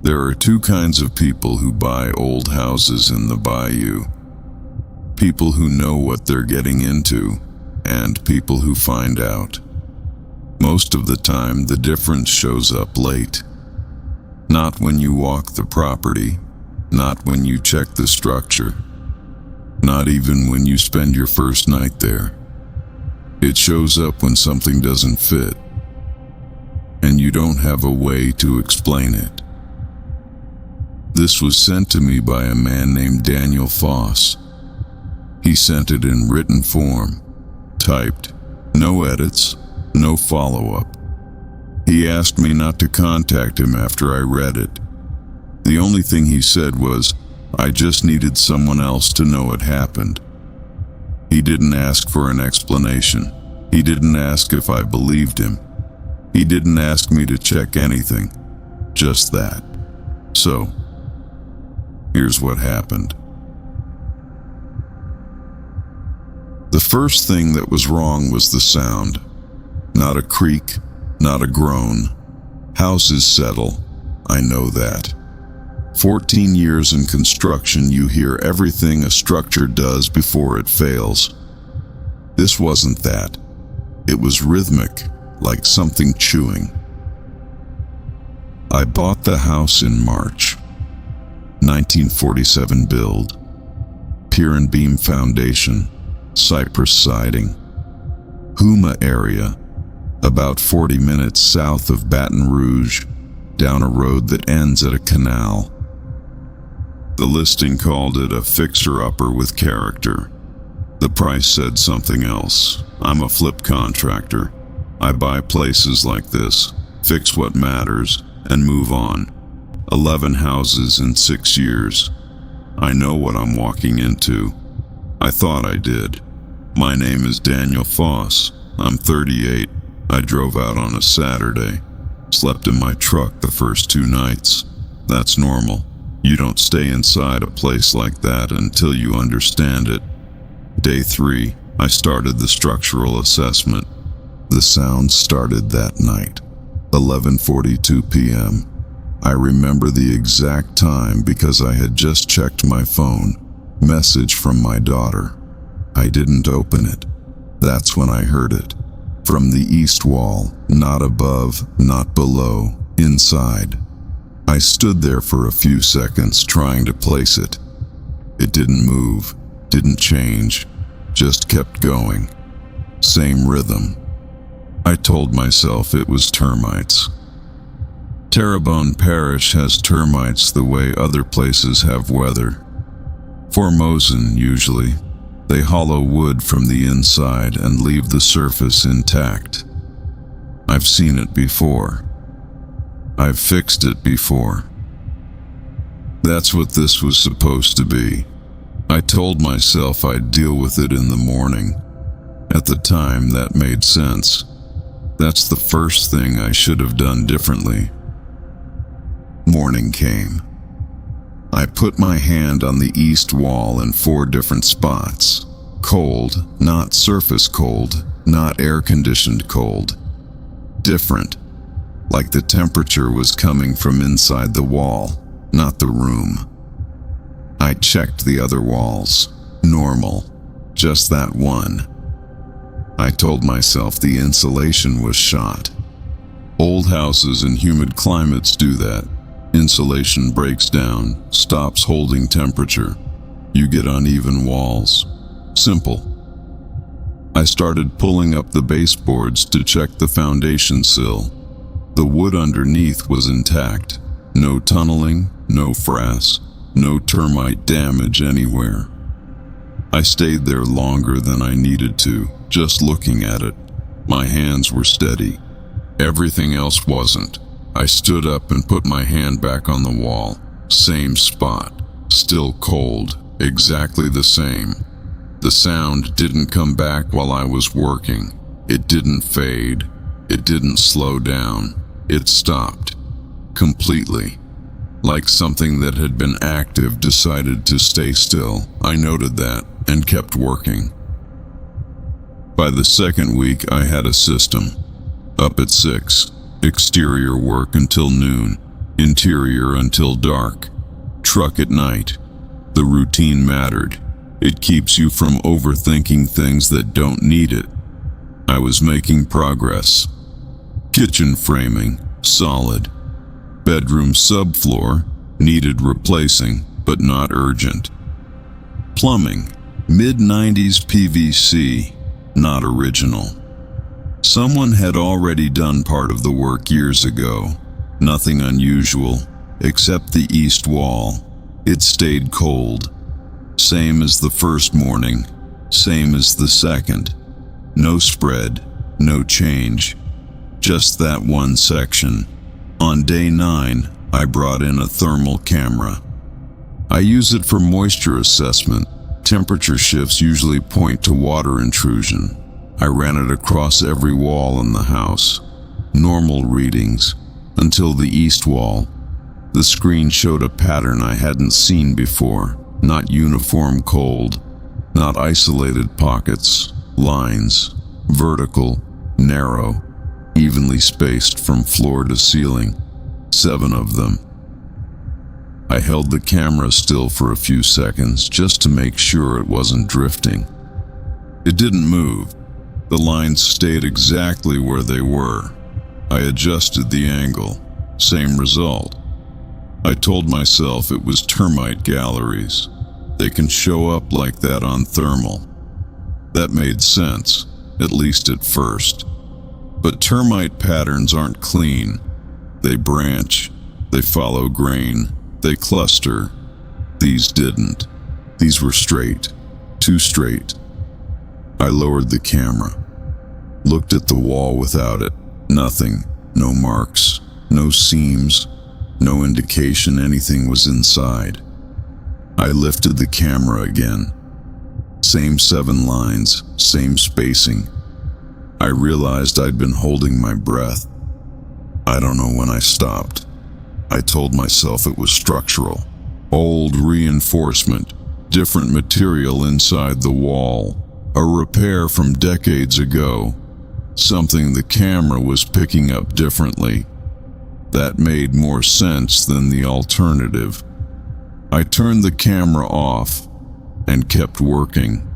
There are two kinds of people who buy old houses in the bayou. People who know what they're getting into, and people who find out. Most of the time, the difference shows up late. Not when you walk the property, not when you check the structure, not even when you spend your first night there. It shows up when something doesn't fit, and you don't have a way to explain it. This was sent to me by a man named Daniel Foss. He sent it in written form, typed, no edits, no follow-up. He asked me not to contact him after I read it. The only thing he said was, I just needed someone else to know it happened. He didn't ask for an explanation. He didn't ask if I believed him. He didn't ask me to check anything. Just that. So, here's what happened. The first thing that was wrong was the sound. Not a creak, not a groan. Houses settle, I know that. 14 years in construction, you hear everything a structure does before it fails. This wasn't that. It was rhythmic, like something chewing. I bought the house in March. 1947 build. Pier and beam foundation, cypress siding. Houma area, about 40 minutes south of Baton Rouge, down a road that ends at a canal. The listing called it a fixer-upper with character. The price said something else. I'm a flip contractor. I buy places like this, fix what matters, and move on. 11 houses in 6 years. I know what I'm walking into. I thought I did. My name is Daniel Foss. I'm 38. I drove out on a Saturday. Slept in my truck the first 2 nights. That's normal. You don't stay inside a place like that until you understand it. Day 3, I started the structural assessment. The sound started that night, 11:42 p.m. I remember the exact time because I had just checked my phone. Message from my daughter. I didn't open it. That's when I heard it. From the east wall, not above, not below, inside. I stood there for a few seconds trying to place it. It didn't move, didn't change, just kept going. Same rhythm. I told myself it was termites. Terrebonne Parish has termites the way other places have weather. Formosan, usually. They hollow wood from the inside and leave the surface intact. I've seen it before. I've fixed it before. That's what this was supposed to be. I told myself I'd deal with it in the morning. At the time, that made sense. That's the first thing I should have done differently. Morning came. I put my hand on the east wall in 4 different spots. Cold, not surface cold, not air-conditioned cold. Different. Like the temperature was coming from inside the wall, not the room. I checked the other walls. Normal. Just that one. I told myself the insulation was shot. Old houses in humid climates do that. Insulation breaks down, stops holding temperature. You get uneven walls. Simple. I started pulling up the baseboards to check the foundation sill. The wood underneath was intact. No tunneling, no frass, no termite damage anywhere. I stayed there longer than I needed to, just looking at it. My hands were steady. Everything else wasn't. I stood up and put my hand back on the wall. Same spot. Still cold. Exactly the same. The sound didn't come back while I was working. It didn't fade. It didn't slow down. It stopped. Completely. Like something that had been active decided to stay still. I noted that and kept working. By the second week, I had a system. Up at 6, exterior work until noon, Interior until dark. Truck at night. The routine mattered. It keeps you from overthinking things that don't need it. I was making progress. Kitchen framing, solid. Bedroom subfloor, needed replacing, but not urgent. Plumbing, mid-90s PVC, not original. Someone had already done part of the work years ago. Nothing unusual, except the east wall. It stayed cold. Same as the first morning, same as the second. No spread, no change. Just that one section. On day 9, I brought in a thermal camera. I use it for moisture assessment. Temperature shifts usually point to water intrusion. I ran it across every wall in the house. Normal readings, until the east wall. The screen showed a pattern I hadn't seen before. Not uniform cold, not isolated pockets, lines, vertical, narrow, evenly spaced from floor to ceiling. 7 of them. I held the camera still for a few seconds just to make sure it wasn't drifting. It didn't move. The lines stayed exactly where they were. I adjusted the angle. Same result. I told myself it was termite galleries. They can show up like that on thermal. That made sense, at least at first. But termite patterns aren't clean. They branch, they follow grain, they cluster. These didn't. These were straight, too straight. I lowered the camera, looked at the wall without it. Nothing, no marks, no seams, no indication anything was inside. I lifted the camera again. Same 7 lines, same spacing. I realized I'd been holding my breath. I don't know when I stopped. I told myself it was structural. Old reinforcement, different material inside the wall. A repair from decades ago. Something the camera was picking up differently. That made more sense than the alternative. I turned the camera off and kept working.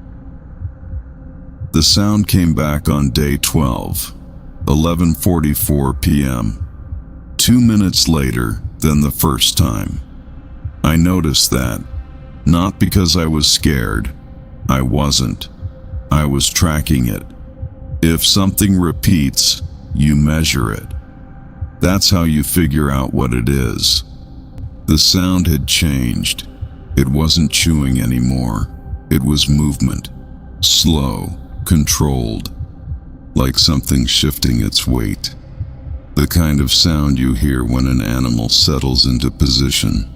The sound came back on day 12, 11:44 p.m. 2 minutes later than the first time. I noticed that, not because I was scared. I wasn't. I was tracking it. If something repeats, you measure it. That's how you figure out what it is. The sound had changed. It wasn't chewing anymore. It was movement. Slow, controlled, like something shifting its weight. The kind of sound you hear when an animal settles into position.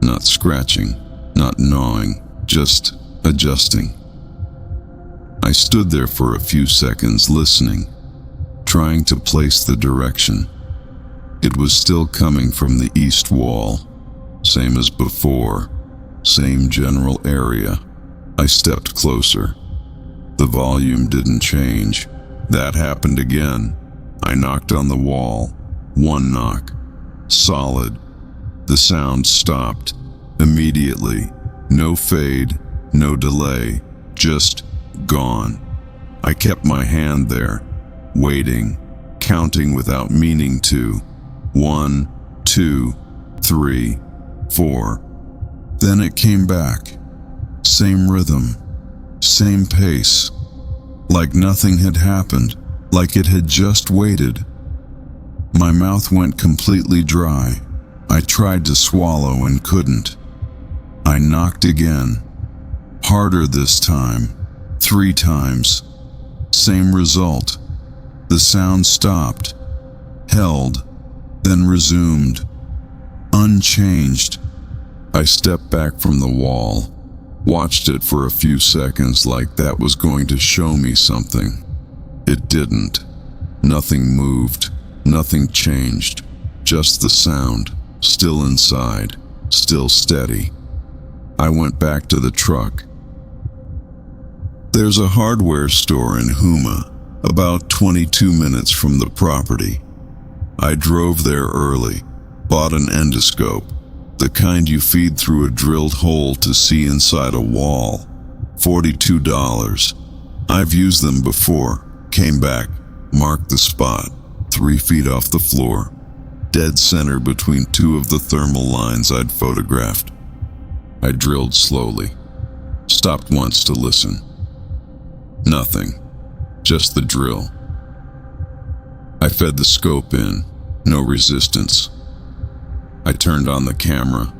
Not scratching, not gnawing, just adjusting. I stood there for a few seconds listening, trying to place the direction. It was still coming from the east wall, same as before, same general area. I stepped closer. The volume didn't change. That happened again. I knocked on the wall. 1 knock. Solid. The sound stopped. Immediately. No fade, no delay. Just gone. I kept my hand there, waiting, counting without meaning to. 1, 2, 3, 4. Then it came back. Same rhythm, same pace. Like nothing had happened, like it had just waited. My mouth went completely dry. I tried to swallow and couldn't. I knocked again. Harder this time. 3 times. Same result. The sound stopped, held, then resumed. Unchanged. I stepped back from the wall, watched it for a few seconds like that was going to show me something. It didn't. Nothing moved. Nothing changed. Just the sound, still inside, still steady. I went back to the truck. There's a hardware store in Houma, about 22 minutes from the property. I drove there early, Bought an endoscope, the kind you feed through a drilled hole to see inside a wall. $42. I've used them before. Came back, marked the spot, 3 feet off the floor, dead center between 2 of the thermal lines I'd photographed. I drilled slowly, stopped once to listen. Nothing, just the drill. I fed the scope in, no resistance. I turned on the camera.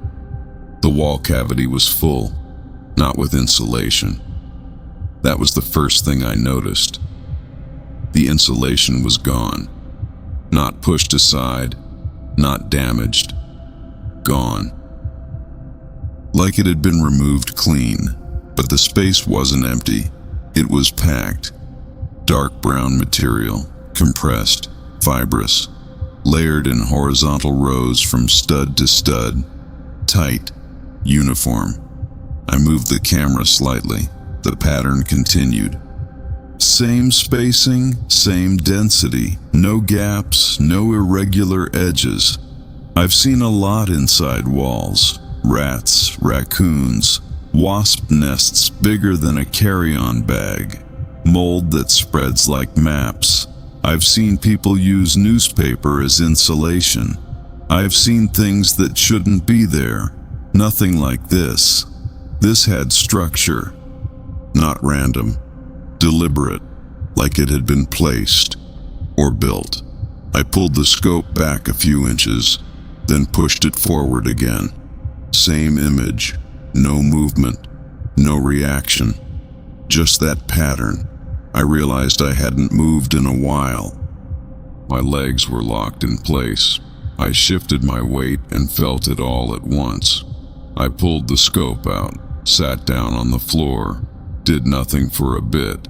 The wall cavity was full, not with insulation. That was the first thing I noticed. The insulation was gone. Not pushed aside, not damaged. Gone. Like it had been removed clean, but the space wasn't empty. It was packed. Dark brown material, compressed, fibrous, layered in horizontal rows from stud to stud, tight, uniform. I moved the camera slightly. The pattern continued. Same spacing, same density, no gaps, no irregular edges. I've seen a lot inside walls. Rats, raccoons, wasp nests bigger than a carry-on bag, mold that spreads like maps. I've seen people use newspaper as insulation. I've seen things that shouldn't be there. Nothing like this. This had structure. Not random. Deliberate. Like it had been placed. Or built. I pulled the scope back a few inches, then pushed it forward again. Same image. No movement. No reaction. Just that pattern. I realized I hadn't moved in a while. My legs were locked in place. I shifted my weight and felt it all at once. I pulled the scope out, sat down on the floor, did nothing for a bit,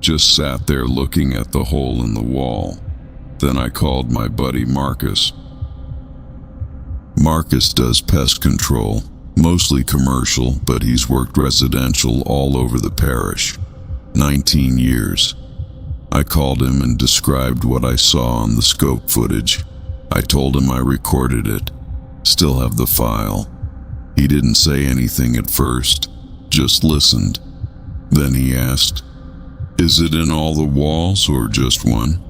just sat there looking at the hole in the wall. Then I called my buddy Marcus. Marcus does pest control, mostly commercial, but he's worked residential all over the parish. 19 years. I called him and described what I saw on the scope footage. I told him I recorded it. Still have the file. He didn't say anything at first, just listened. Then he asked, "Is it in all the walls or just one?"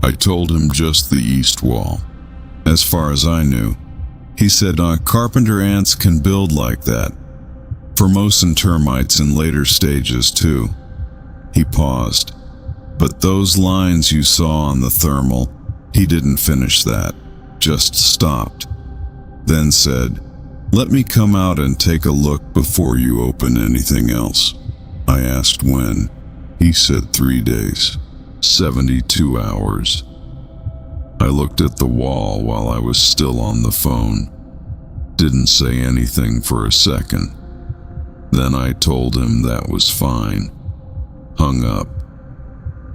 I told him just the east wall. As far as I knew. He said, "Carpenter ants can build like that. Formosan termites in later stages too." He paused. "But those lines you saw on the thermal," he didn't finish that, just stopped. Then said, "Let me come out and take a look before you open anything else." I asked when. He said 3 days, 72 hours. I looked at the wall while I was still on the phone. Didn't say anything for a second. Then I told him that was fine. Hung up.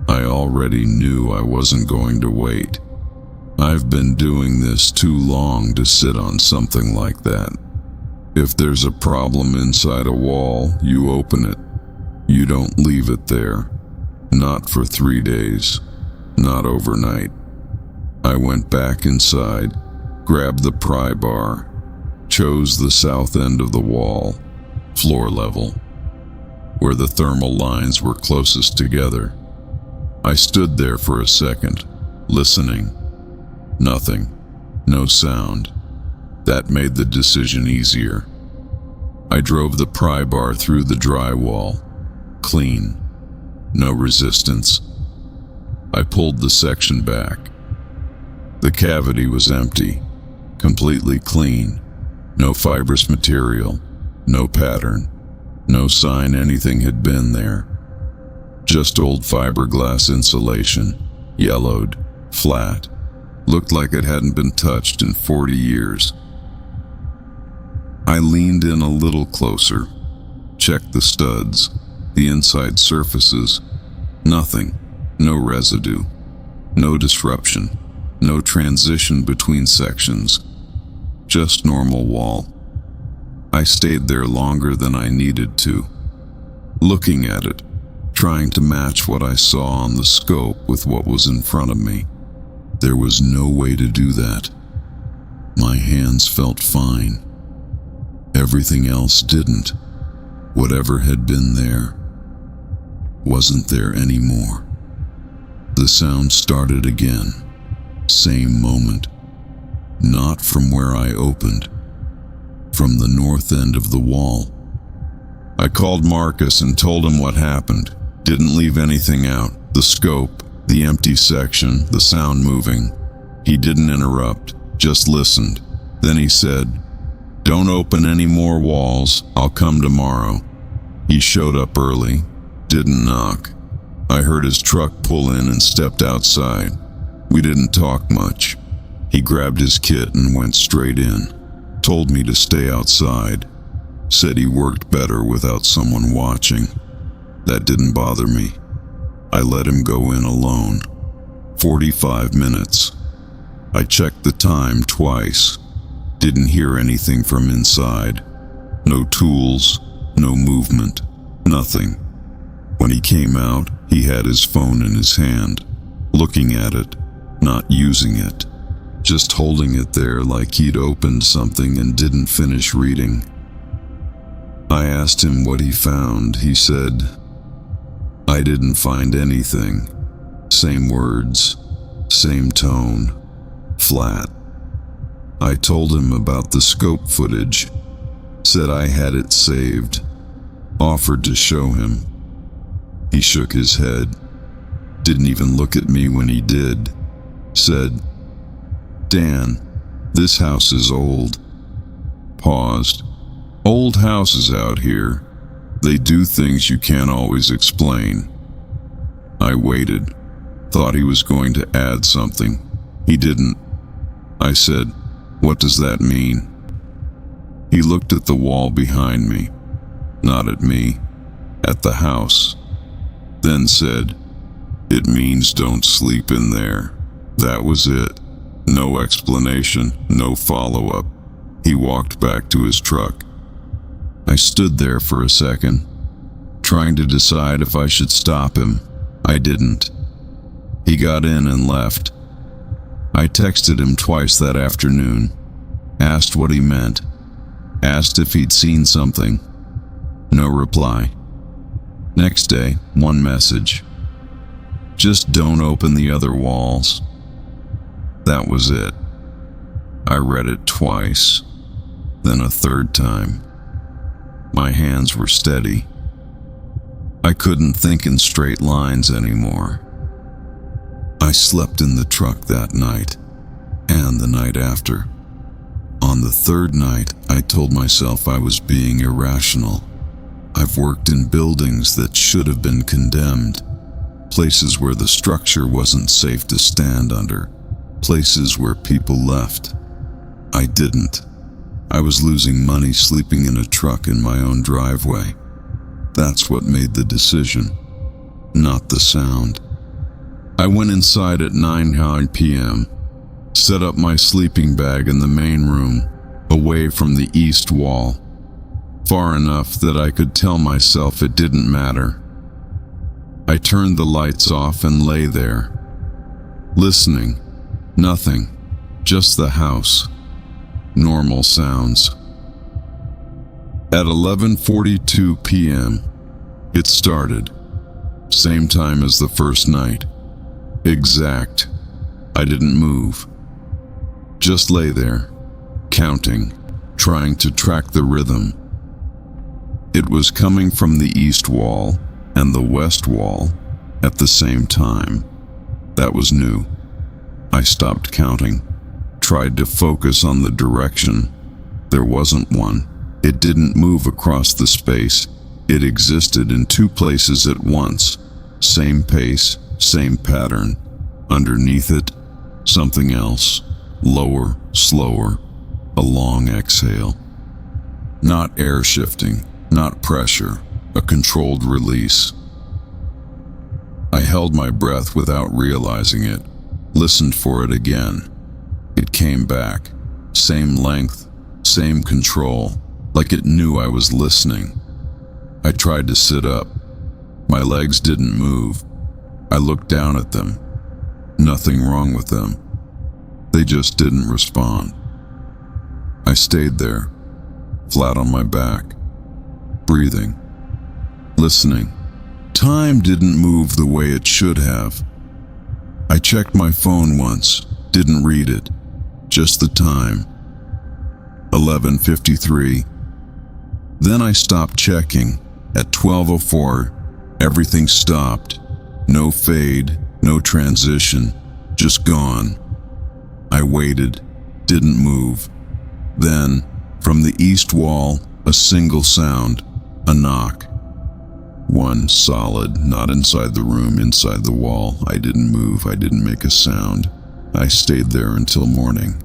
I already knew I wasn't going to wait. I've been doing this too long to sit on something like that. If there's a problem inside a wall, you open it. You don't leave it there. Not for 3 days. Not overnight. I went back inside, grabbed the pry bar, chose the south end of the wall, floor level, where the thermal lines were closest together. I stood there for a second, listening. Nothing. No sound. That made the decision easier. I drove the pry bar through the drywall. Clean. No resistance. I pulled the section back. The cavity was empty. Completely clean. No fibrous material. No pattern. No sign anything had been there. Just old fiberglass insulation. Yellowed. Flat. Looked like it hadn't been touched in 40 years. I leaned in a little closer. Checked the studs. The inside surfaces. Nothing. No residue. No disruption. No transition between sections. Just normal wall. I stayed there longer than I needed to. Looking at it. Trying to match what I saw on the scope with what was in front of me. There was no way to do that. My hands felt fine. Everything else didn't. Whatever had been there wasn't there anymore. The sound started again. Same moment. Not from where I opened. From the north end of the wall. I called Marcus and told him what happened. Didn't leave anything out. The scope, the empty section, the sound moving. He didn't interrupt, just listened. Then he said, "Don't open any more walls. I'll come tomorrow." He showed up early. Didn't knock. I heard his truck pull in and stepped outside. We didn't talk much. He grabbed his kit and went straight in. Told me to stay outside. Said he worked better without someone watching. That didn't bother me. I let him go in alone. 45 minutes. I checked the time twice. Didn't hear anything from inside. No tools, no movement, nothing. When he came out, he had his phone in his hand, looking at it, not using it, just holding it there like he'd opened something and didn't finish reading. I asked him what he found. He said, "I didn't find anything." Same words, same tone, flat. I told him about the scope footage, said I had it saved, offered to show him. He shook his head, didn't even look at me when he did, said, "Dan, this house is old." Paused. "Old houses out here, they do things you can't always explain." I waited, thought he was going to add something. He didn't. I said, "What does that mean?" He looked at the wall behind me, not at me, at the house, then said, "It means don't sleep in there." That was it. No explanation, no follow-up. He walked back to his truck. I stood there for a second, trying to decide if I should stop him. I didn't. He got in and left. I texted him twice that afternoon, asked what he meant, asked if he'd seen something. No reply. Next day, one message. "Just don't open the other walls." That was it. I read it twice, then a third time. My hands were steady. I couldn't think in straight lines anymore. I slept in the truck that night, and the night after. On the third night, I told myself I was being irrational. I've worked in buildings that should have been condemned, places where the structure wasn't safe to stand under, places where people left. I didn't. I was losing money sleeping in a truck in my own driveway. That's what made the decision, not the sound. I went inside at 9 p.m., set up my sleeping bag in the main room, away from the east wall, far enough that I could tell myself it didn't matter. I turned the lights off and lay there, listening. Nothing, just the house. Normal sounds. At 11:42 p.m., it started. Same time as the first night. Exact. I didn't move. Just lay there, counting, trying to track the rhythm. It was coming from the east wall and the west wall at the same time. That was new. I stopped counting, tried to focus on the direction. There wasn't one. It didn't move across the space. It existed in two places at once. Same pace, same pattern. Underneath it, something else. Lower, slower. A long exhale. Not air shifting, not pressure. A controlled release. I held my breath without realizing it. Listened for it again. It came back. Same length, same control, like it knew I was listening. I tried to sit up. My legs didn't move. I looked down at them. Nothing wrong with them. They just didn't respond. I stayed there, flat on my back, breathing, listening. Time didn't move the way it should have. I checked my phone once, didn't read it, just the time. 11:53. Then I stopped checking. At 12:04, everything stopped. No fade, no transition, just gone. I waited, didn't move. Then, from the east wall, a single sound, a knock. One solid, not inside the room, inside the wall. I didn't move, I didn't make a sound. I stayed there until morning.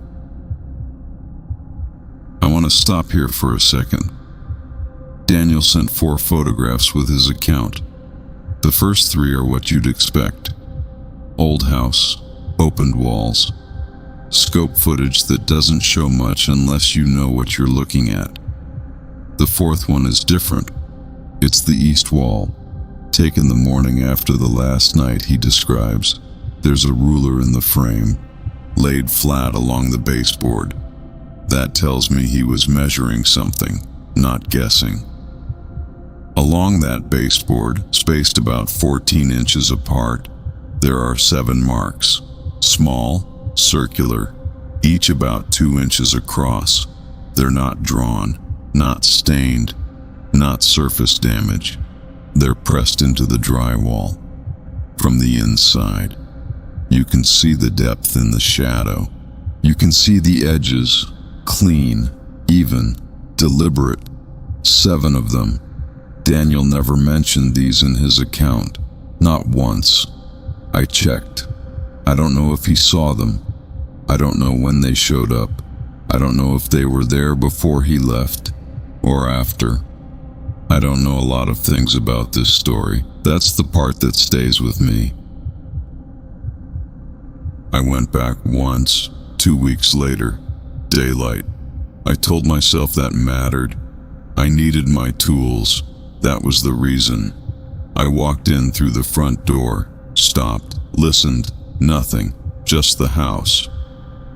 I want to stop here for a second. Daniel sent 4 photographs with his account. The first 3 are what you'd expect. Old house, opened walls, scope footage that doesn't show much unless you know what you're looking at. The 4th one is different. It's the east wall, taken the morning after the last night he describes. There's a ruler in the frame, laid flat along the baseboard. That tells me he was measuring something, not guessing. Along that baseboard, spaced about 14 inches apart, there are 7 marks, small, circular, each about 2 inches across. They're not drawn, not stained, not surface damage. They're pressed into the drywall. From the inside, you can see the depth in the shadow. You can see the edges, clean, even, deliberate. 7 of them. Daniel never mentioned these in his account, not once. I checked. I don't know if he saw them. I don't know when they showed up. I don't know if they were there before he left or after. I don't know a lot of things about this story. That's the part that stays with me. I went back once, 2 weeks later. Daylight. I told myself that mattered. I needed my tools. That was the reason. I walked in through the front door, stopped, listened, nothing, just the house.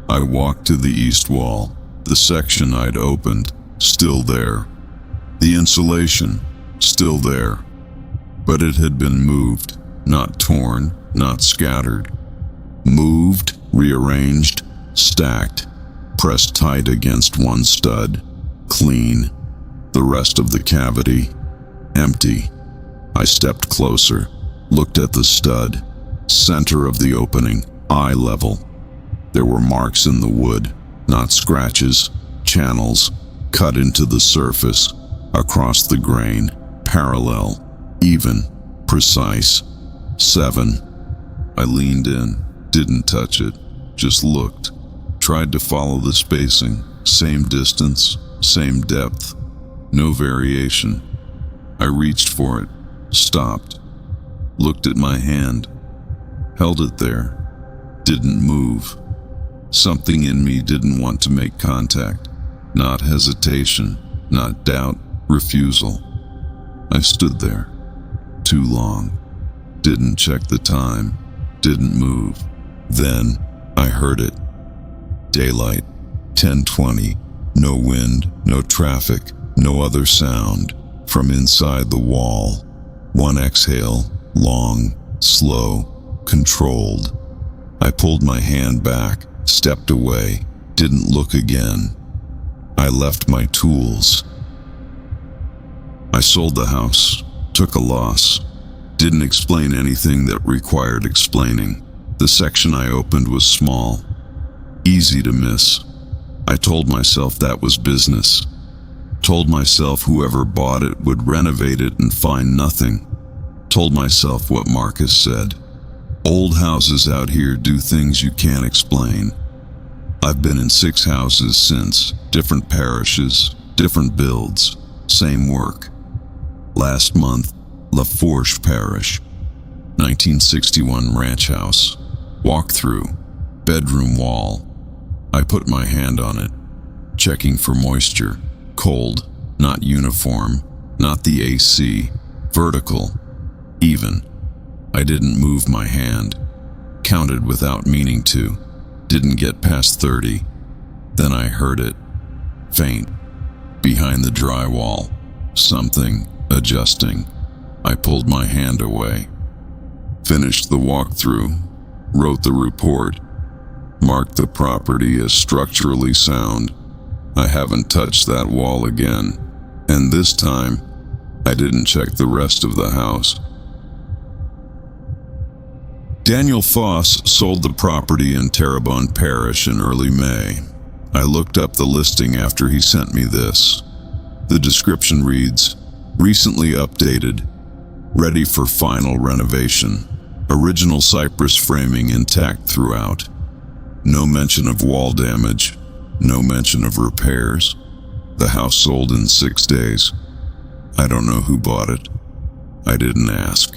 I walked to the east wall, the section I'd opened, still there. The insulation, still there. But it had been moved, not torn, not scattered. Moved, rearranged, stacked, pressed tight against one stud, clean. The rest of the cavity, empty. I stepped closer, looked at the stud, center of the opening, eye level. There were marks in the wood, not scratches, channels, cut into the surface, across the grain, parallel, even, precise. 7. I leaned in, didn't touch it, just looked. Tried to follow the spacing, same distance, same depth, no variation. I reached for it, stopped, looked at my hand, held it there, didn't move. Something in me didn't want to make contact, not hesitation, not doubt, refusal. I stood there, too long, didn't check the time, didn't move. Then I heard it. Daylight, 10:20, no wind, no traffic, no other sound. From inside the wall, one exhale, long, slow, controlled. I pulled my hand back, stepped away, didn't look again. I left my tools. I sold the house, took a loss, didn't explain anything that required explaining. The section I opened was small, easy to miss. I told myself that was business. Told myself whoever bought it would renovate it and find nothing. Told myself what Marcus said. Old houses out here do things you can't explain. I've been in 6 houses since, different parishes, different builds, same work. Last month, La Fourche Parish, 1961 ranch house, walk-through, bedroom wall. I put my hand on it, checking for moisture. Cold, not uniform, not the AC, vertical, even. I didn't move my hand, counted without meaning to, didn't get past 30. Then I heard it. faint. Behind the drywall, something adjusting. I pulled my hand away. Finished the walkthrough, wrote the report, marked the property as structurally sound. I haven't touched that wall again, and this time, I didn't check the rest of the house. Daniel Foss sold the property in Terrebonne Parish in early May. I looked up the listing after he sent me this. The description reads, "Recently updated, ready for final renovation. Original cypress framing intact throughout. No mention of wall damage, no mention of repairs. The house sold in 6 days. I don't know who bought it. I didn't ask."